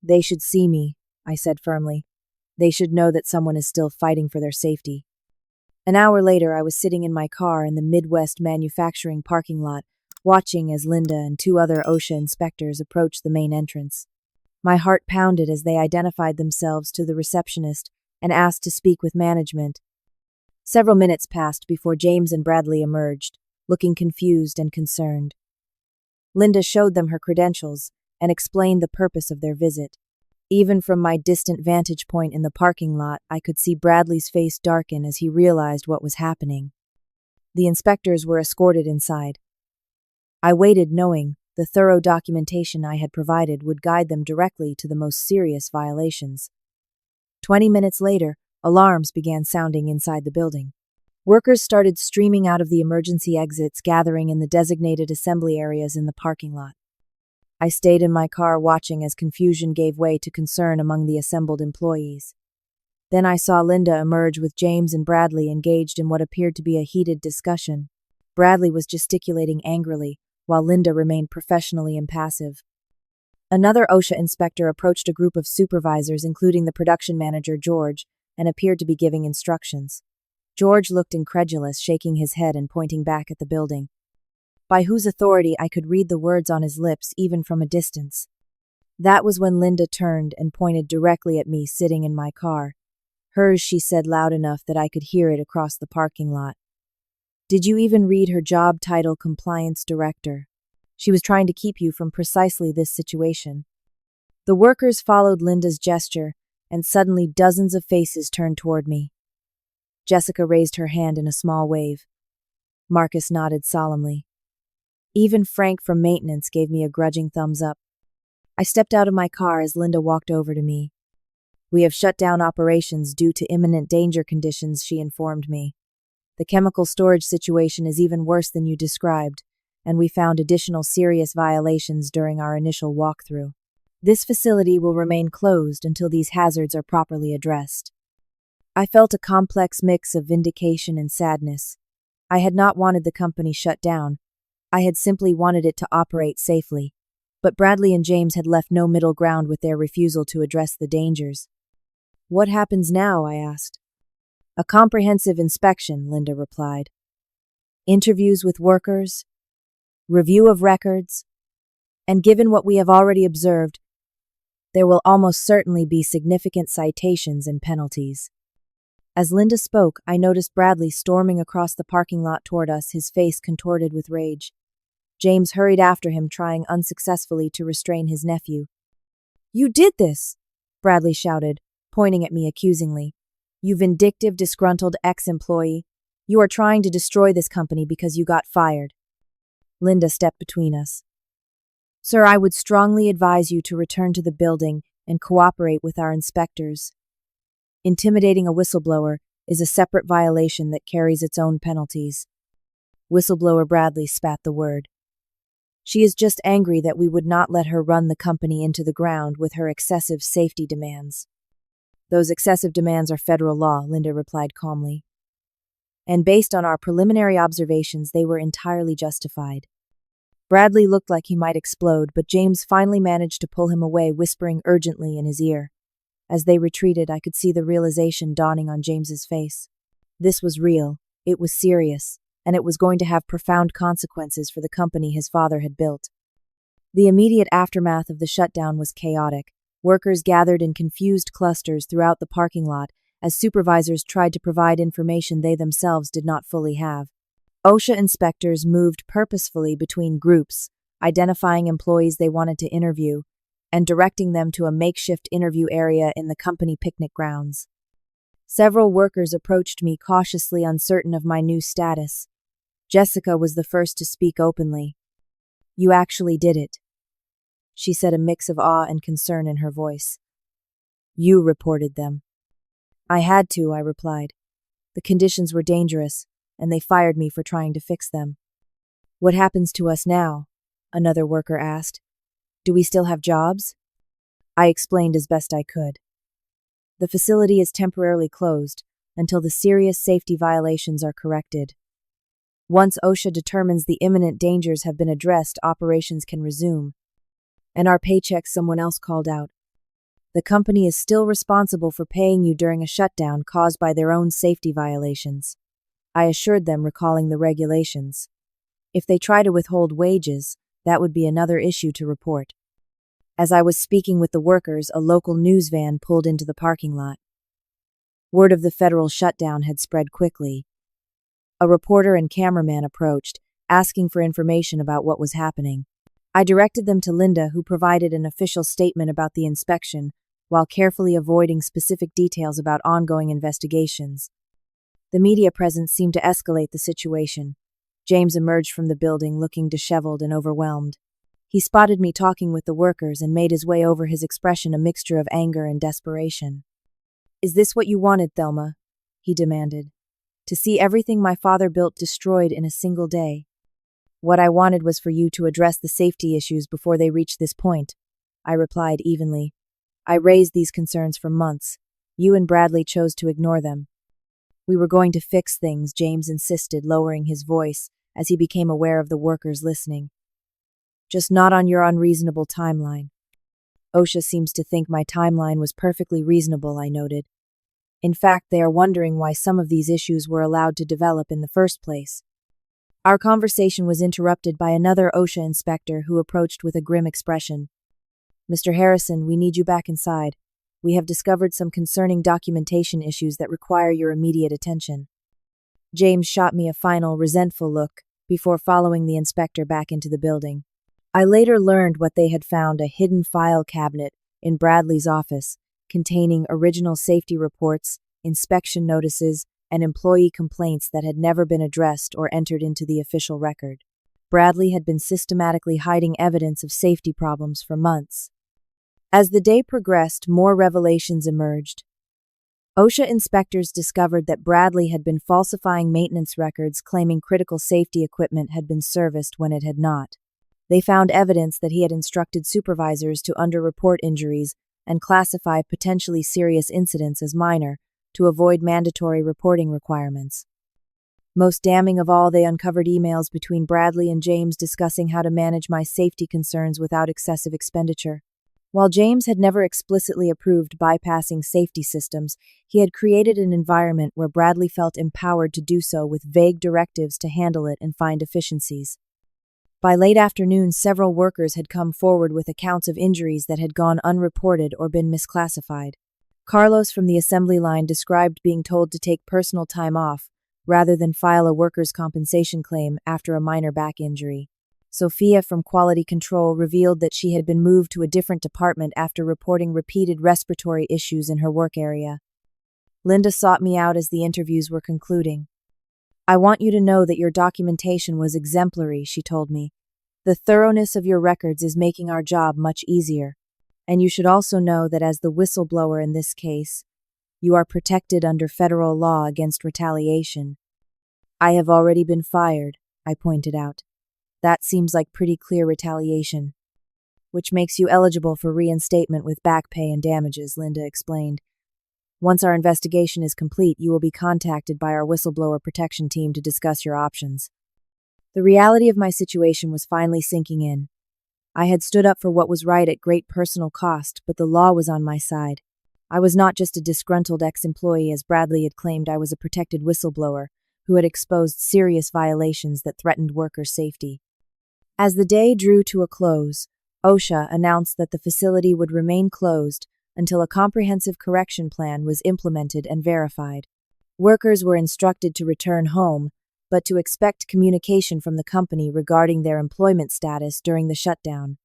"They should see me," I said firmly. "They should know that someone is still fighting for their safety." An hour later, I was sitting in my car in the Midwest manufacturing parking lot, watching as Linda and 2 other OSHA inspectors approached the main entrance. My heart pounded as they identified themselves to the receptionist and asked to speak with management. Several minutes passed before James and Bradley emerged, looking confused and concerned. Linda showed them her credentials and explained the purpose of their visit. Even from my distant vantage point in the parking lot, I could see Bradley's face darken as he realized what was happening. The inspectors were escorted inside. I waited, knowing the thorough documentation I had provided would guide them directly to the most serious violations. 20 minutes later, alarms began sounding inside the building. Workers started streaming out of the emergency exits, gathering in the designated assembly areas in the parking lot. I stayed in my car watching as confusion gave way to concern among the assembled employees. Then I saw Linda emerge with James and Bradley engaged in what appeared to be a heated discussion. Bradley was gesticulating angrily, while Linda remained professionally impassive. Another OSHA inspector approached a group of supervisors, including the production manager, George, and appeared to be giving instructions. George looked incredulous, shaking his head and pointing back at the building. By whose authority, I could read the words on his lips even from a distance. That was when Linda turned and pointed directly at me sitting in my car. "Hers," she said loud enough that I could hear it across the parking lot. "Did you even read her job title, Compliance Director? She was trying to keep you from precisely this situation." The workers followed Linda's gesture, and suddenly dozens of faces turned toward me. Jessica raised her hand in a small wave. Marcus nodded solemnly. Even Frank from maintenance gave me a grudging thumbs up. I stepped out of my car as Linda walked over to me. "We have shut down operations due to imminent danger conditions," she informed me. "The chemical storage situation is even worse than you described, and we found additional serious violations during our initial walkthrough. This facility will remain closed until these hazards are properly addressed." I felt a complex mix of vindication and sadness. I had not wanted the company shut down. I had simply wanted it to operate safely. But Bradley and James had left no middle ground with their refusal to address the dangers. "What happens now?" I asked. "A comprehensive inspection," Linda replied. "Interviews with workers, review of records, and given what we have already observed, there will almost certainly be significant citations and penalties." As Linda spoke, I noticed Bradley storming across the parking lot toward us, his face contorted with rage. James hurried after him, trying unsuccessfully to restrain his nephew. "You did this!" Bradley shouted, pointing at me accusingly. "You vindictive, disgruntled ex-employee. You are trying to destroy this company because you got fired." Linda stepped between us. "Sir, I would strongly advise you to return to the building and cooperate with our inspectors. Intimidating a whistleblower is a separate violation that carries its own penalties." Whistleblower Bradley spat the word. "She is just angry that we would not let her run the company into the ground with her excessive safety demands." "Those excessive demands are federal law," Linda replied calmly. and based on our preliminary observations, they were entirely justified. Bradley looked like he might explode, but James finally managed to pull him away, whispering urgently in his ear. As they retreated, I could see the realization dawning on James's face. This was real, it was serious, and it was going to have profound consequences for the company his father had built. The immediate aftermath of the shutdown was chaotic. Workers gathered in confused clusters throughout the parking lot as supervisors tried to provide information they themselves did not fully have. OSHA inspectors moved purposefully between groups, identifying employees they wanted to interview, and directing them to a makeshift interview area in the company picnic grounds. Several workers approached me, cautiously uncertain of my new status. Jessica was the first to speak openly. "You actually did it," she said, a mix of awe and concern in her voice. "You reported them." "I had to," I replied. "The conditions were dangerous, and they fired me for trying to fix them." "What happens to us now?" another worker asked. "Do we still have jobs?" I explained as best I could. "The facility is temporarily closed until the serious safety violations are corrected. Once OSHA determines the imminent dangers have been addressed, operations can resume." "And our paychecks," someone else called out. "The company is still responsible for paying you during a shutdown caused by their own safety violations," I assured them, recalling the regulations. "If they try to withhold wages, that would be another issue to report." As I was speaking with the workers, a local news van pulled into the parking lot. Word of the federal shutdown had spread quickly. A reporter and cameraman approached, asking for information about what was happening. I directed them to Linda, who provided an official statement about the inspection, while carefully avoiding specific details about ongoing investigations. The media presence seemed to escalate the situation. James emerged from the building looking disheveled and overwhelmed. He spotted me talking with the workers and made his way over, his expression a mixture of anger and desperation. "Is this what you wanted, Thelma?" he demanded. "To see everything my father built destroyed in a single day?" "What I wanted was for you to address the safety issues before they reached this point," I replied evenly. "I raised these concerns for months. You and Bradley chose to ignore them." "We were going to fix things," James insisted, lowering his voice as he became aware of the workers listening. "Just not on your unreasonable timeline." "OSHA seems to think my timeline was perfectly reasonable," I noted. "In fact, they are wondering why some of these issues were allowed to develop in the first place." Our conversation was interrupted by another OSHA inspector who approached with a grim expression. "Mr. Harrison, we need you back inside. We have discovered some concerning documentation issues that require your immediate attention." James shot me a final, resentful look before following the inspector back into the building. I later learned what they had found: a hidden file cabinet in Bradley's office containing original safety reports, inspection notices, and employee complaints that had never been addressed or entered into the official record. Bradley had been systematically hiding evidence of safety problems for months. As the day progressed, more revelations emerged. OSHA inspectors discovered that Bradley had been falsifying maintenance records, claiming critical safety equipment had been serviced when it had not. They found evidence that he had instructed supervisors to underreport injuries and classify potentially serious incidents as minor to avoid mandatory reporting requirements. Most damning of all, they uncovered emails between Bradley and James discussing how to manage my safety concerns without excessive expenditure. While James had never explicitly approved bypassing safety systems, he had created an environment where Bradley felt empowered to do so, with vague directives to handle it and find efficiencies. By late afternoon, several workers had come forward with accounts of injuries that had gone unreported or been misclassified. Carlos from the assembly line described being told to take personal time off rather than file a workers' compensation claim after a minor back injury. Sophia from quality control revealed that she had been moved to a different department after reporting repeated respiratory issues in her work area. Linda sought me out as the interviews were concluding. "I want you to know that your documentation was exemplary," she told me. "The thoroughness of your records is making our job much easier. And you should also know that as the whistleblower in this case, you are protected under federal law against retaliation." "I have already been fired," I pointed out. "That seems like pretty clear retaliation." "Which makes you eligible for reinstatement with back pay and damages," Linda explained. Once our investigation is complete, you will be contacted by our whistleblower protection team to discuss your options. The reality of my situation was finally sinking in. I had stood up for what was right at great personal cost, but the law was on my side. I was not just a disgruntled ex-employee, as Bradley had claimed. I was a protected whistleblower who had exposed serious violations that threatened worker safety. As the day drew to a close, OSHA announced that the facility would remain closed until a comprehensive correction plan was implemented and verified. Workers were instructed to return home, but to expect communication from the company regarding their employment status during the shutdown.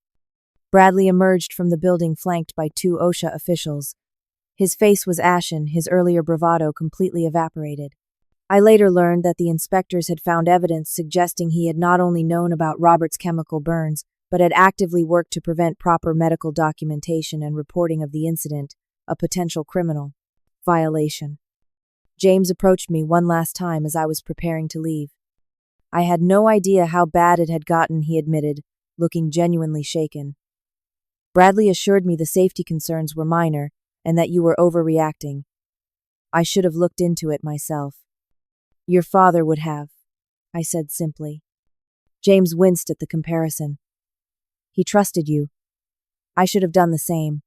Bradley emerged from the building flanked by 2 OSHA officials. His face was ashen, his earlier bravado completely evaporated. I later learned that the inspectors had found evidence suggesting he had not only known about Robert's chemical burns, but had actively worked to prevent proper medical documentation and reporting of the incident, a potential criminal violation. James approached me one last time as I was preparing to leave. I had no idea how bad it had gotten, he admitted, looking genuinely shaken. Bradley assured me the safety concerns were minor and that you were overreacting. I should have looked into it myself. Your father would have, I said simply. James winced at the comparison. He trusted you. I should have done the same.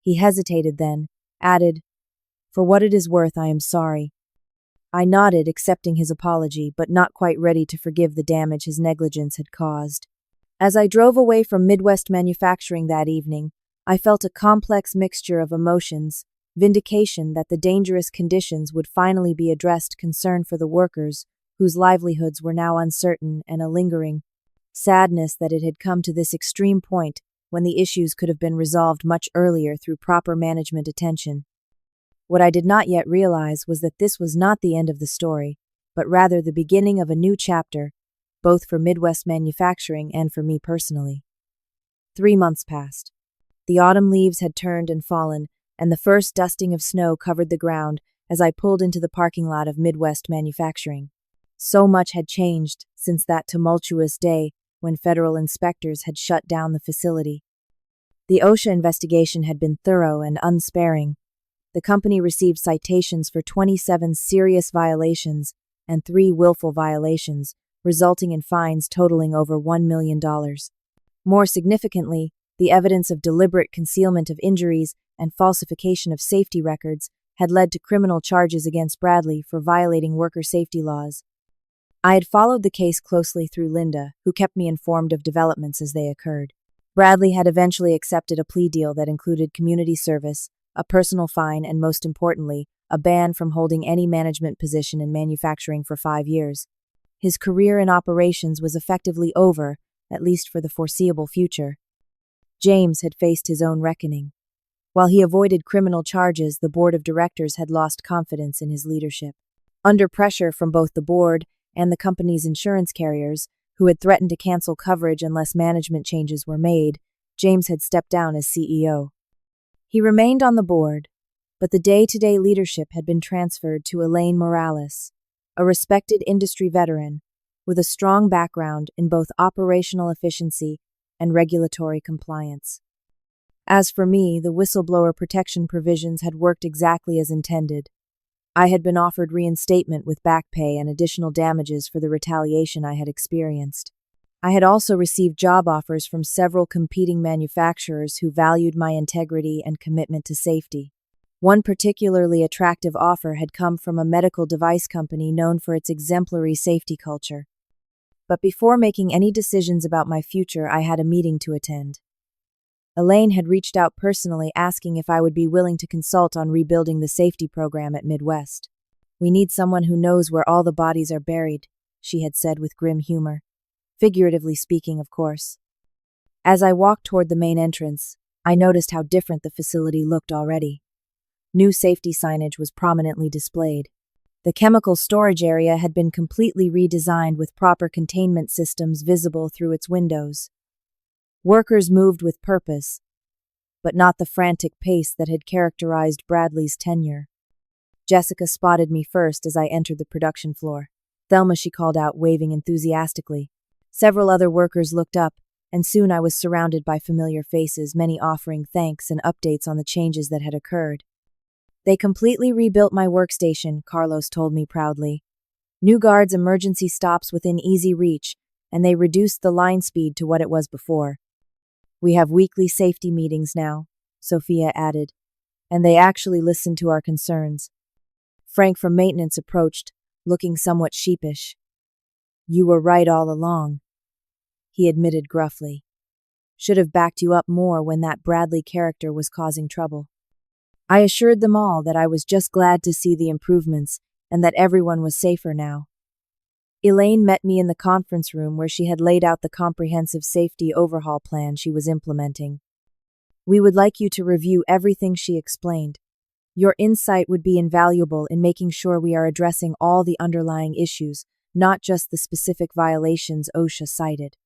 He hesitated, then added, For what it is worth, I am sorry. I nodded, accepting his apology, but not quite ready to forgive the damage his negligence had caused. As I drove away from Midwest Manufacturing that evening, I felt a complex mixture of emotions: vindication that the dangerous conditions would finally be addressed, concern for the workers, whose livelihoods were now uncertain, and a lingering sadness that it had come to this extreme point when the issues could have been resolved much earlier through proper management attention. What I did not yet realize was that this was not the end of the story, but rather the beginning of a new chapter, both for Midwest Manufacturing and for me personally. 3 months passed. The autumn leaves had turned and fallen, and the first dusting of snow covered the ground as I pulled into the parking lot of Midwest Manufacturing. So much had changed since that tumultuous day when federal inspectors had shut down the facility. The OSHA investigation had been thorough and unsparing. The company received citations for 27 serious violations and 3 willful violations, resulting in fines totaling over $1 million. More significantly, the evidence of deliberate concealment of injuries and falsification of safety records had led to criminal charges against Bradley for violating worker safety laws. I had followed the case closely through Linda, who kept me informed of developments as they occurred. Bradley had eventually accepted a plea deal that included community service, a personal fine, and most importantly, a ban from holding any management position in manufacturing for 5 years. His career in operations was effectively over, at least for the foreseeable future. James had faced his own reckoning. While he avoided criminal charges, the board of directors had lost confidence in his leadership. Under pressure from both the board and the company's insurance carriers, who had threatened to cancel coverage unless management changes were made, James had stepped down as CEO. He remained on the board, but the day-to-day leadership had been transferred to Elaine Morales, a respected industry veteran with a strong background in both operational efficiency and regulatory compliance. As for me, the whistleblower protection provisions had worked exactly as intended. I had been offered reinstatement with back pay and additional damages for the retaliation I had experienced. I had also received job offers from several competing manufacturers who valued my integrity and commitment to safety. One particularly attractive offer had come from a medical device company known for its exemplary safety culture. But before making any decisions about my future, I had a meeting to attend. Elaine had reached out personally asking if I would be willing to consult on rebuilding the safety program at Midwest. "We need someone who knows where all the bodies are buried," she had said with grim humor. Figuratively speaking, of course. As I walked toward the main entrance, I noticed how different the facility looked already. New safety signage was prominently displayed. The chemical storage area had been completely redesigned with proper containment systems visible through its windows. Workers moved with purpose, but not the frantic pace that had characterized Bradley's tenure. Jessica spotted me first as I entered the production floor. "Thelma," she called out, waving enthusiastically. Several other workers looked up, and soon I was surrounded by familiar faces, many offering thanks and updates on the changes that had occurred. They completely rebuilt my workstation, Carlos told me proudly. New guards emergency stops within easy reach, and they reduced the line speed to what it was before. We have weekly safety meetings now, Sophia added, and they actually listen to our concerns. Frank from maintenance approached, looking somewhat sheepish. You were right all along, he admitted gruffly. Should have backed you up more when that Bradley character was causing trouble. I assured them all that I was just glad to see the improvements and that everyone was safer now. Elaine met me in the conference room where she had laid out the comprehensive safety overhaul plan she was implementing. We would like you to review everything, she explained. Your insight would be invaluable in making sure we are addressing all the underlying issues, not just the specific violations OSHA cited.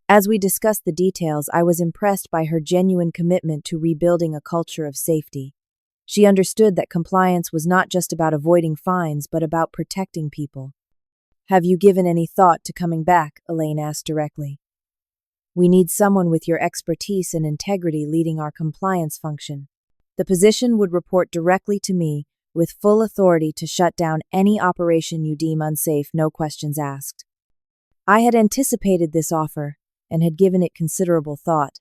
As we discussed the details, I was impressed by her genuine commitment to rebuilding a culture of safety. She understood that compliance was not just about avoiding fines, but about protecting people. Have you given any thought to coming back? Elaine asked directly. We need someone with your expertise and integrity leading our compliance function. The position would report directly to me, with full authority to shut down any operation you deem unsafe, no questions asked. I had anticipated this offer and had given it considerable thought.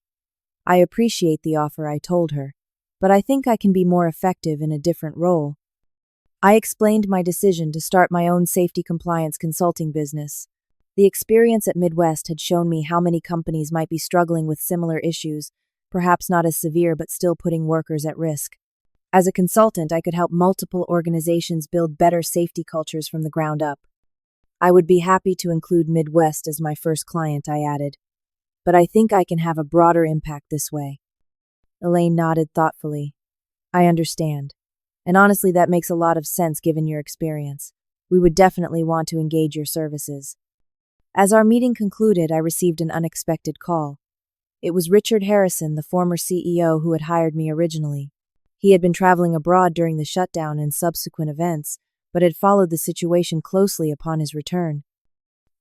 I appreciate the offer, I told her, but I think I can be more effective in a different role. I explained my decision to start my own safety compliance consulting business. The experience at Midwest had shown me how many companies might be struggling with similar issues, perhaps not as severe but still putting workers at risk. As a consultant, I could help multiple organizations build better safety cultures from the ground up. I would be happy to include Midwest as my first client, I added, but I think I can have a broader impact this way. Elaine nodded thoughtfully. I understand. And honestly, that makes a lot of sense given your experience. We would definitely want to engage your services. As our meeting concluded, I received an unexpected call. It was Richard Harrison, the former CEO who had hired me originally. He had been traveling abroad during the shutdown and subsequent events, but had followed the situation closely upon his return.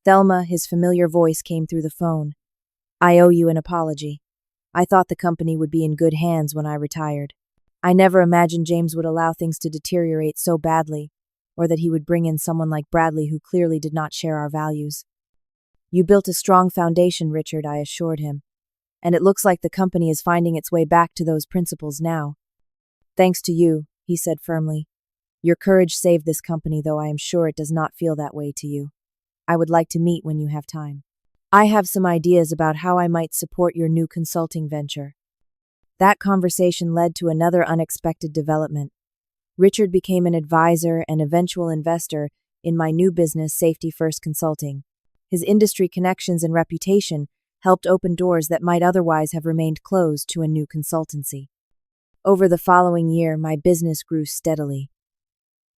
Thelma, his familiar voice came through the phone. I owe you an apology. I thought the company would be in good hands when I retired. I never imagined James would allow things to deteriorate so badly, or that he would bring in someone like Bradley who clearly did not share our values. You built a strong foundation, Richard, I assured him, and it looks like the company is finding its way back to those principles now. Thanks to you, he said firmly. Your courage saved this company, though I am sure it does not feel that way to you. I would like to meet when you have time. I have some ideas about how I might support your new consulting venture. That conversation led to another unexpected development. Richard became an advisor and eventual investor in my new business, Safety First Consulting. His industry connections and reputation helped open doors that might otherwise have remained closed to a new consultancy. Over the following year, my business grew steadily.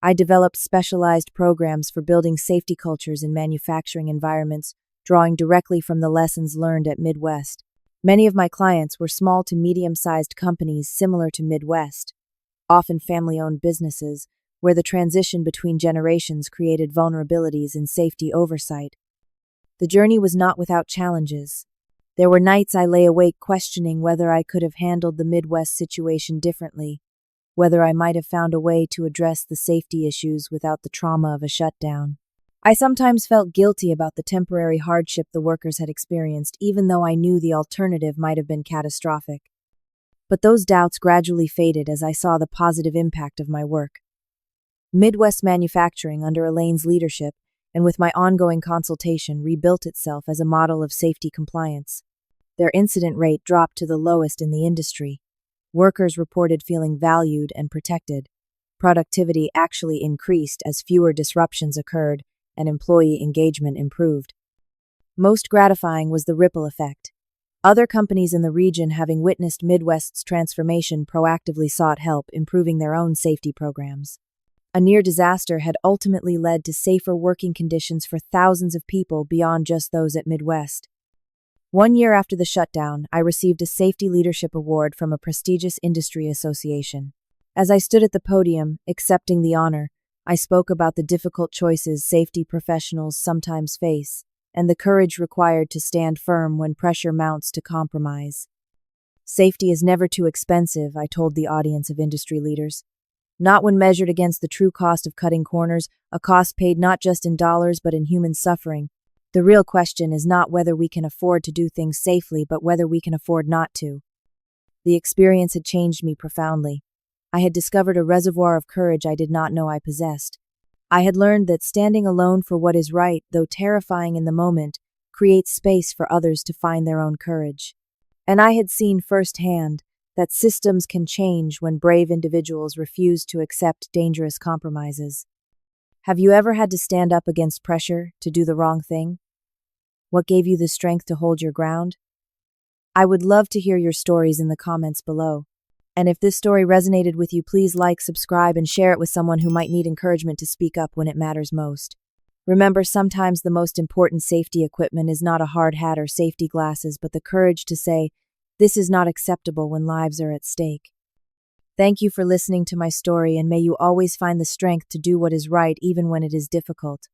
I developed specialized programs for building safety cultures in manufacturing environments, drawing directly from the lessons learned at Midwest. Many of my clients were small to medium-sized companies similar to Midwest, often family-owned businesses, where the transition between generations created vulnerabilities in safety oversight. The journey was not without challenges. There were nights I lay awake questioning whether I could have handled the Midwest situation differently, whether I might have found a way to address the safety issues without the trauma of a shutdown. I sometimes felt guilty about the temporary hardship the workers had experienced, even though I knew the alternative might have been catastrophic. But those doubts gradually faded as I saw the positive impact of my work. Midwest Manufacturing, under Elaine's leadership, and with my ongoing consultation, rebuilt itself as a model of safety compliance. Their incident rate dropped to the lowest in the industry. Workers reported feeling valued and protected. Productivity actually increased as fewer disruptions occurred, and employee engagement improved. Most gratifying was the ripple effect. Other companies in the region, having witnessed Midwest's transformation, proactively sought help improving their own safety programs. A near disaster had ultimately led to safer working conditions for thousands of people beyond just those at Midwest. 1 year after the shutdown, I received a Safety Leadership Award from a prestigious industry association. As I stood at the podium, accepting the honor, I spoke about the difficult choices safety professionals sometimes face, and the courage required to stand firm when pressure mounts to compromise. Safety is never too expensive, I told the audience of industry leaders. Not when measured against the true cost of cutting corners, a cost paid not just in dollars but in human suffering. The real question is not whether we can afford to do things safely, but whether we can afford not to. The experience had changed me profoundly. I had discovered a reservoir of courage I did not know I possessed. I had learned that standing alone for what is right, though terrifying in the moment, creates space for others to find their own courage. And I had seen firsthand that systems can change when brave individuals refuse to accept dangerous compromises. Have you ever had to stand up against pressure to do the wrong thing? What gave you the strength to hold your ground? I would love to hear your stories in the comments below. And if this story resonated with you, please like, subscribe, and share it with someone who might need encouragement to speak up when it matters most. Remember, sometimes the most important safety equipment is not a hard hat or safety glasses, but the courage to say, "This is not acceptable," when lives are at stake. Thank you for listening to my story, and may you always find the strength to do what is right even when it is difficult.